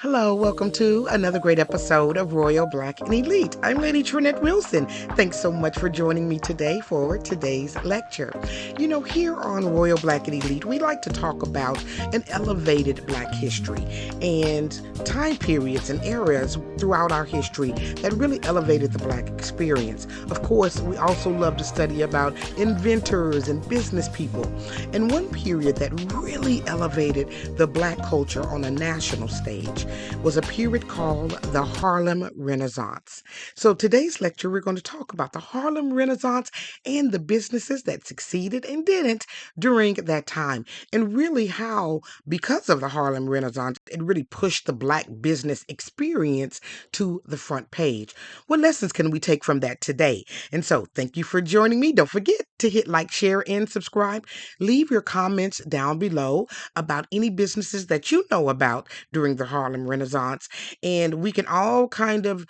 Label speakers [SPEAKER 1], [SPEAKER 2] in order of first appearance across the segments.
[SPEAKER 1] Hello, welcome to another great episode of Royal Black and Elite. I'm Lady TrenettWilson. Thanks so much for joining me today for today's lecture. You know, here on Royal Black and Elite, we like to talk about an elevated Black history and time periods and eras throughout our history that really elevated the Black experience. Of course, we also love to study about inventors and business people. And one period that really elevated the Black culture on a national stage was a period called the Harlem Renaissance. So today's lecture, we're going to talk about the Harlem Renaissance and the businesses that succeeded and didn't during that time, and really how, because of the Harlem Renaissance, it really pushed the Black business experience to the front page. What lessons can we take from that today? And so, thank you for joining me. Don't forget to hit like, share, and subscribe. Leave your comments down below about any businesses that you know about during the Harlem Renaissance. And we can all kind of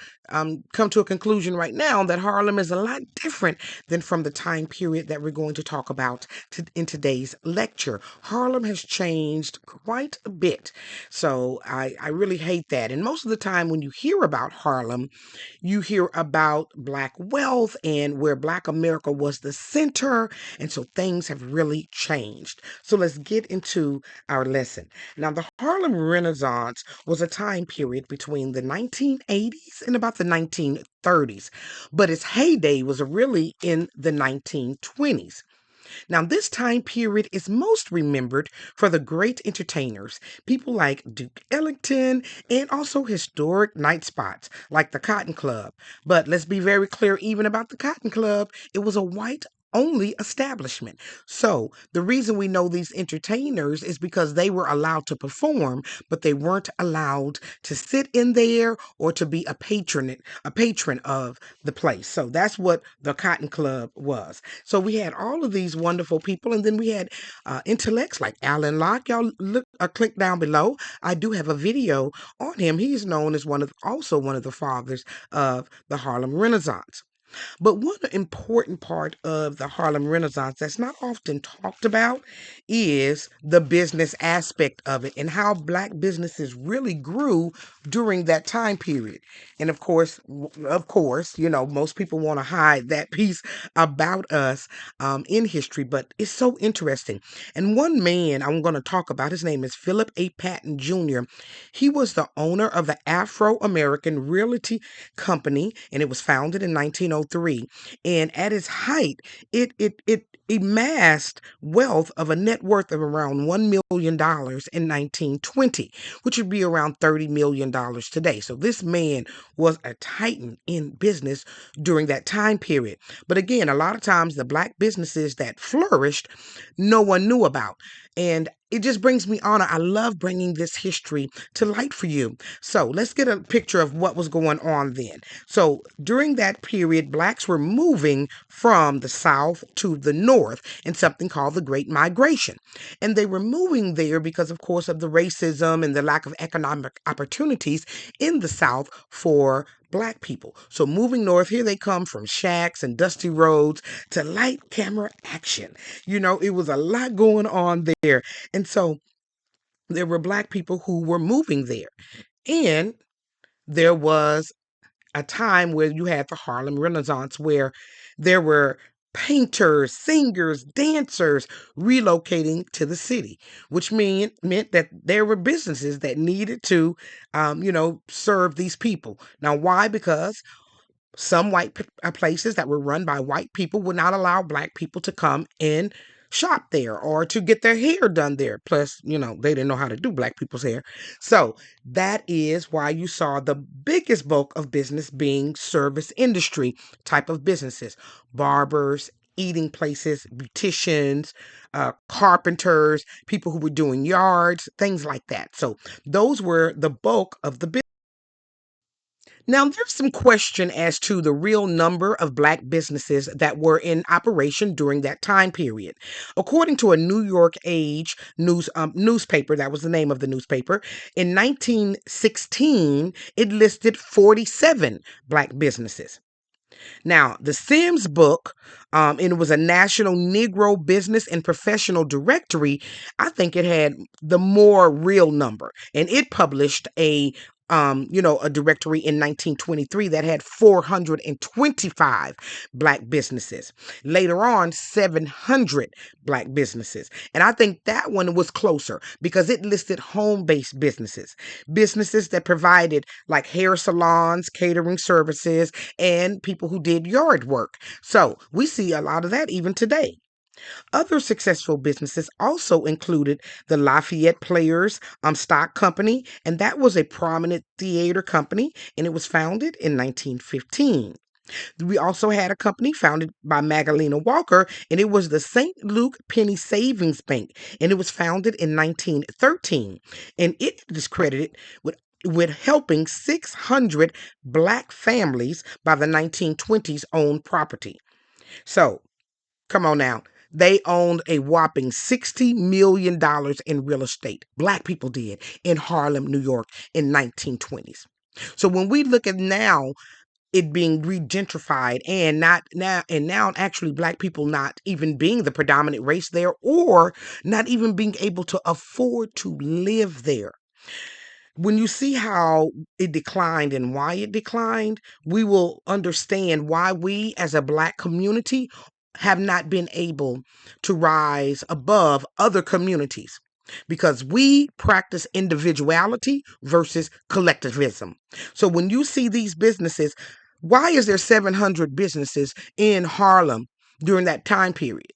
[SPEAKER 1] come to a conclusion right now that Harlem is a lot different than from the time period that we're going to talk about in today's lecture. Harlem has changed quite a bit. So I really hate that. And most of the time when you hear about Harlem, you hear about Black wealth and where Black America was the center. And so things have really changed. So let's get into our lesson. Now, the Harlem Renaissance was a time period between the 1980s and about the 1930s, but its heyday was really in the 1920s. Now, this time period is most remembered for the great entertainers, people like Duke Ellington, and also historic night spots like the Cotton Club. But let's be very clear, even about the Cotton Club, it was a white only establishment. So the reason we know these entertainers is because they were allowed to perform, but they weren't allowed to sit in there or to be a patron of the place. So that's what the Cotton Club was. So we had all of these wonderful people, and then we had intellects like Alan Locke. Y'all look click down below. I do have a video on him. He's known as also one of the fathers of the Harlem Renaissance. But one important part of the Harlem Renaissance that's not often talked about is the business aspect of it and how Black businesses really grew during that time period. And of course, most people want to hide that piece about us in history, but it's so interesting. And one man I'm going to talk about, his name is Phillip A. Payton Jr. He was the owner of the Afro American Realty Company, and it was founded in 1903. And at its height, it amassed wealth of a net worth of around $1 million in 1920, which would be around $30 million today. So this man was a titan in business during that time period. But again, a lot of times the Black businesses that flourished, no one knew about. And it just brings me honor. I love bringing this history to light for you. So let's get a picture of what was going on then. So during that period, Blacks were moving from the South to the North in something called the Great Migration. And they were moving there because, of course, of the racism and the lack of economic opportunities in the South for Black people. So moving north, here they come from shacks and dusty roads to light camera action. It was a lot going on there. And so there were Black people who were moving there. And there was a time where you had the Harlem Renaissance where there were painters, singers, dancers relocating to the city, which meant that there were businesses that needed to, serve these people. Now, why? Because some places that were run by white people would not allow Black people to come and shop there or to get their hair done there. Plus, they didn't know how to do Black people's hair. So that is why you saw the biggest bulk of business being service industry type of businesses, barbers, eating places, beauticians, carpenters, people who were doing yards, things like that. So those were the bulk of the business. Now, there's some question as to the real number of Black businesses that were in operation during that time period. According to a New York Age newspaper, that was the name of the newspaper, in 1916, it listed 47 Black businesses. Now, the Sims book, and it was a National Negro Business and Professional Directory. I think it had the more real number, and it published a directory in 1923 that had 425 black businesses. Later on, 700 black businesses. And I think that one was closer because it listed home-based businesses, businesses that provided like hair salons, catering services, and people who did yard work. So we see a lot of that even today. Other successful businesses also included the Lafayette Players Stock Company, and that was a prominent theater company, and it was founded in 1915. We also had a company founded by Magdalena Walker, and it was the St. Luke Penny Savings Bank, and it was founded in 1913, and it is credited with helping 600 black families by the 1920s own property. So come on now. They owned a whopping $60 million in real estate. Black people did in Harlem, New York in 1920s. So when we look at now it being regentrified and not now and now actually black people not even being the predominant race there or not even being able to afford to live there, when you see how it declined and why it declined, we will understand why we as a black community have not been able to rise above other communities because we practice individuality versus collectivism. So when you see these businesses, why is there 700 businesses in Harlem during that time period?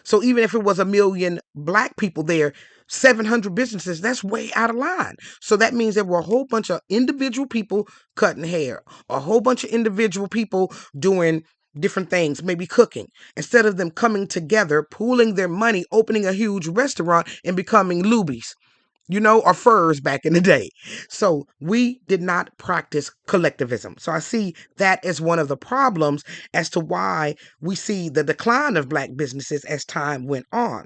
[SPEAKER 1] So even if it was a million black people there, 700 businesses, that's way out of line. So that means there were a whole bunch of individual people cutting hair, a whole bunch of individual people doing different things, maybe cooking, instead of them coming together, pooling their money, opening a huge restaurant and becoming Lubies, or furs back in the day. So we did not practice collectivism. So I see that as one of the problems as to why we see the decline of black businesses as time went on.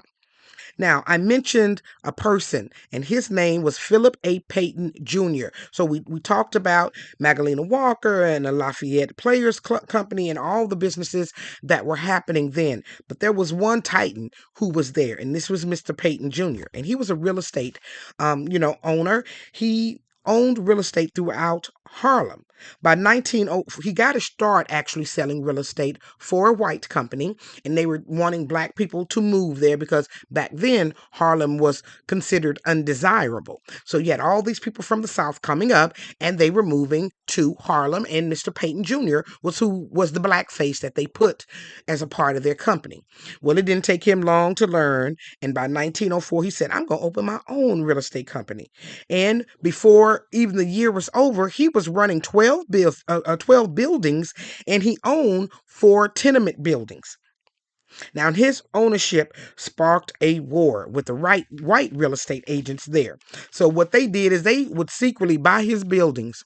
[SPEAKER 1] Now, I mentioned a person, and his name was Phillip A. Payton Jr. So we talked about Magdalena Walker and the Lafayette Players Company and all the businesses that were happening then. But there was one titan who was there, and this was Mr. Payton Jr. And he was a real estate, owner. He owned real estate throughout Harlem. By 1900, he got a start actually selling real estate for a white company, and they were wanting black people to move there because back then Harlem was considered undesirable. So you had all these people from the South coming up, and they were moving to Harlem, and Mr. Payton Jr. was the black face that they put as a part of their company. Well, it didn't take him long to learn, and by 1904 he said, "I'm going to open my own real estate company." And before even the year was over, he was running 12 buildings, and he owned 4 tenement buildings. Now, his ownership sparked a war with the white real estate agents there. So what they did is they would secretly buy his buildings,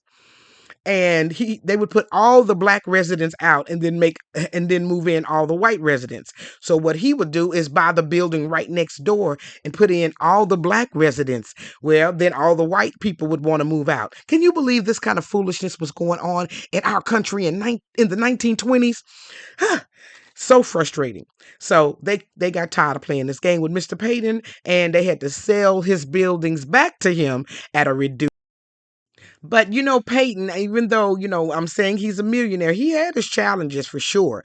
[SPEAKER 1] and they would put all the black residents out and then move in all the white residents. So what he would do is buy the building right next door and put in all the black residents. Well, then all the white people would want to move out. Can you believe this kind of foolishness was going on in our country in the 1920s? So frustrating. So they got tired of playing this game with Mr. Payton, and they had to sell his buildings back to him at a reduced. But Payton, even though, I'm saying he's a millionaire, he had his challenges for sure.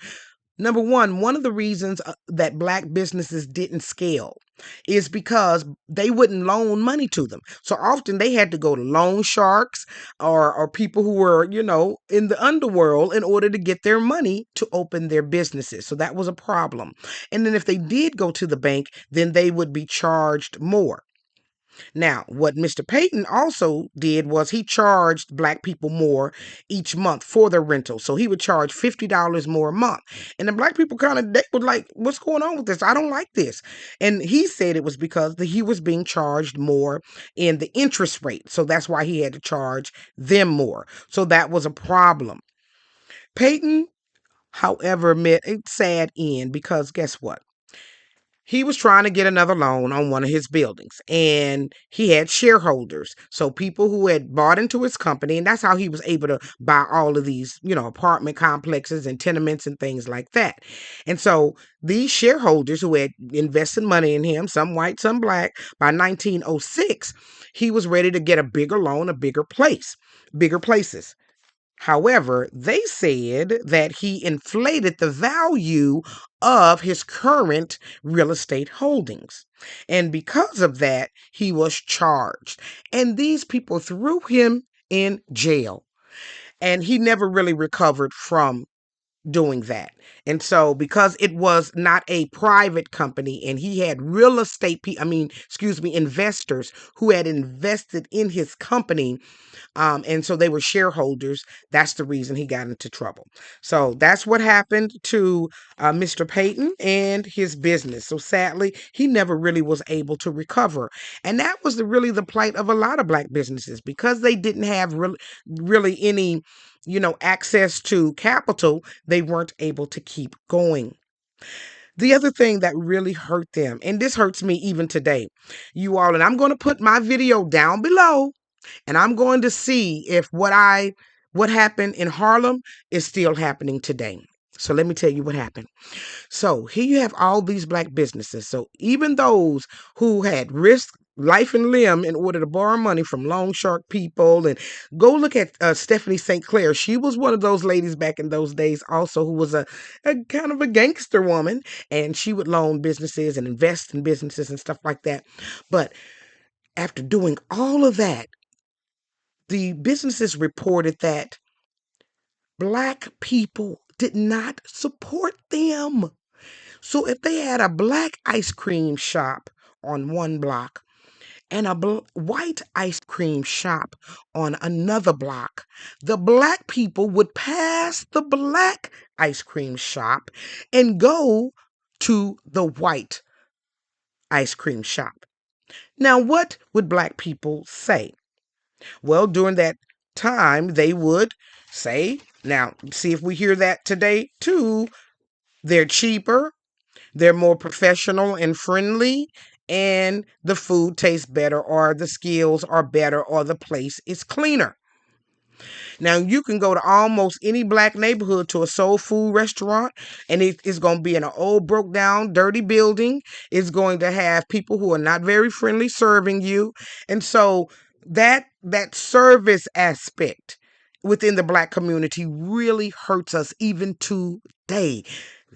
[SPEAKER 1] Number one of the reasons that black businesses didn't scale is because they wouldn't loan money to them. So often they had to go to loan sharks or people who were, in the underworld in order to get their money to open their businesses. So that was a problem. And then if they did go to the bank, then they would be charged more. Now, what Mr. Payton also did was he charged black people more each month for their rental. So he would charge $50 more a month. And the black people they were like, "What's going on with this? I don't like this." And he said it was because he was being charged more in the interest rate. So that's why he had to charge them more. So that was a problem. Payton, however, met a sad end because guess what? he was trying to get another loan on one of his buildings, and he had shareholders. So people who had bought into his company, and that's how he was able to buy all of these, apartment complexes and tenements and things like that. And so these shareholders who had invested money in him, some white, some black, by 1906, he was ready to get a bigger loan, a bigger places. However, they said that he inflated the value of his current real estate holdings. And because of that, he was charged. And these people threw him in jail. And he never really recovered from doing that. And so, because it was not a private company and he had real estate, investors who had invested in his company, and so they were shareholders. That's the reason he got into trouble. So that's what happened to Mr. Payton and his business. So sadly, he never really was able to recover. And that was really the plight of a lot of black businesses, because they didn't have really any, access to capital. They weren't able to keep going. The other thing that really hurt them, and this hurts me even today, you all, and I'm going to put my video down below, and I'm going to see if what happened in Harlem is still happening today. So let me tell you what happened. So here you have all these black businesses. So even those who had risked life and limb in order to borrow money from loan shark people, and go look at Stephanie St. Clair. She was one of those ladies back in those days also, who was a kind of a gangster woman, and she would loan businesses and invest in businesses and stuff like that. But after doing all of that, the businesses reported that black people did not support them. So if they had a black ice cream shop on one block and a white ice cream shop on another block, the black people would pass the black ice cream shop and go to the white ice cream shop. Now, what would black people say? Well, during that time, they would say, now, see if we hear that today too, they're cheaper, they're more professional and friendly, and the food tastes better, or the skills are better, or the place is cleaner. Now, you can go to almost any black neighborhood to a soul food restaurant, and it is going to be in an old, broke down, dirty building. It's going to have people who are not very friendly serving you. And so that service aspect within the black community really hurts us even today.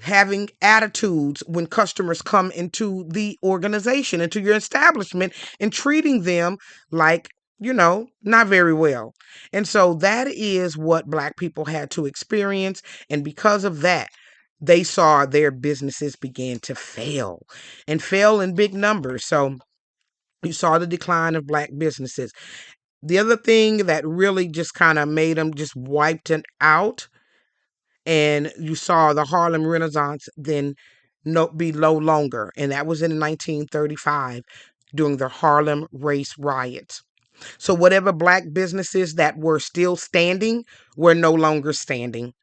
[SPEAKER 1] Having attitudes when customers come into the organization, into your establishment, and treating them like, not very well. And so that is what black people had to experience. And because of that, they saw their businesses begin to fail, and fail in big numbers. So you saw the decline of black businesses. The other thing that really just kind of made them just wiped it out, and you saw the Harlem Renaissance then be no longer. And that was in 1935 during the Harlem race riots. So whatever black businesses that were still standing were no longer standing.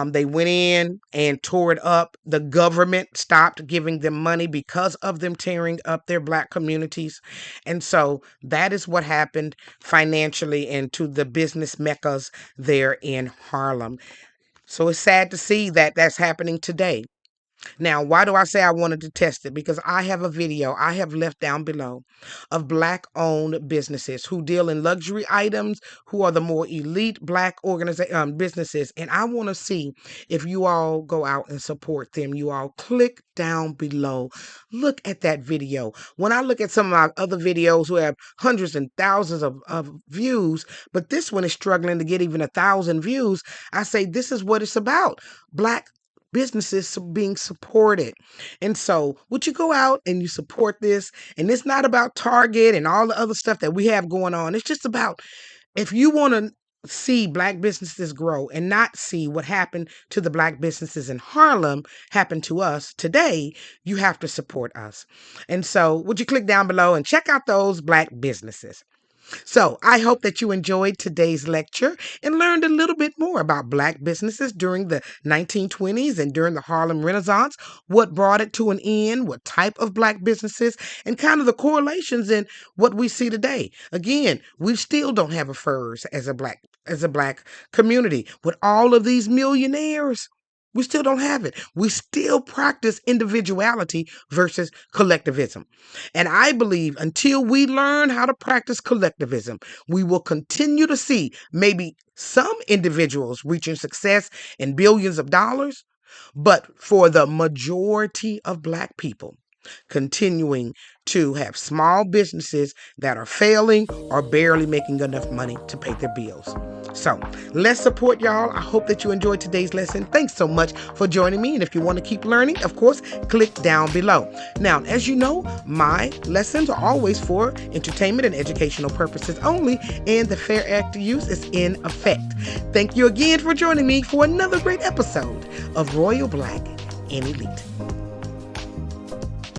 [SPEAKER 1] They went in and tore it up. The government stopped giving them money because of them tearing up their black communities. And so that is what happened financially and to the business meccas there in Harlem. So it's sad to see that that's happening today. Now, why do I say I wanted to test it? Because I have a video I have left down below of black-owned businesses who deal in luxury items, who are the more elite black businesses. And I want to see if you all go out and support them. You all click down below. Look at that video. When I look at some of my other videos who have hundreds and thousands of views, but this one is struggling to get even 1,000 views, I say this is what it's about. Black businesses being supported. And so would you go out and you support this? And it's not about Target and all the other stuff that we have going on. It's just about, if you want to see black businesses grow and not see what happened to the black businesses in Harlem happen to us today, you have to support us. And so would you click down below and check out those black businesses? So I hope that you enjoyed today's lecture and learned a little bit more about Black businesses during the 1920s and during the Harlem Renaissance, what brought it to an end, what type of Black businesses, and kind of the correlations in what we see today. Again, we still don't have a FERS as a black community with all of these millionaires. We still don't have it. We still practice individuality versus collectivism. And I believe until we learn how to practice collectivism, we will continue to see maybe some individuals reaching success in billions of dollars, but for the majority of Black people, continuing to have small businesses that are failing or barely making enough money to pay their bills. So let's support y'all. I hope that you enjoyed today's lesson. Thanks so much for joining me. And if you want to keep learning, of course, click down below. Now, as you know, my lessons are always for entertainment and educational purposes only, and the Fair Act of Use is in effect. Thank you again for joining me for another great episode of Royal Black and Elite.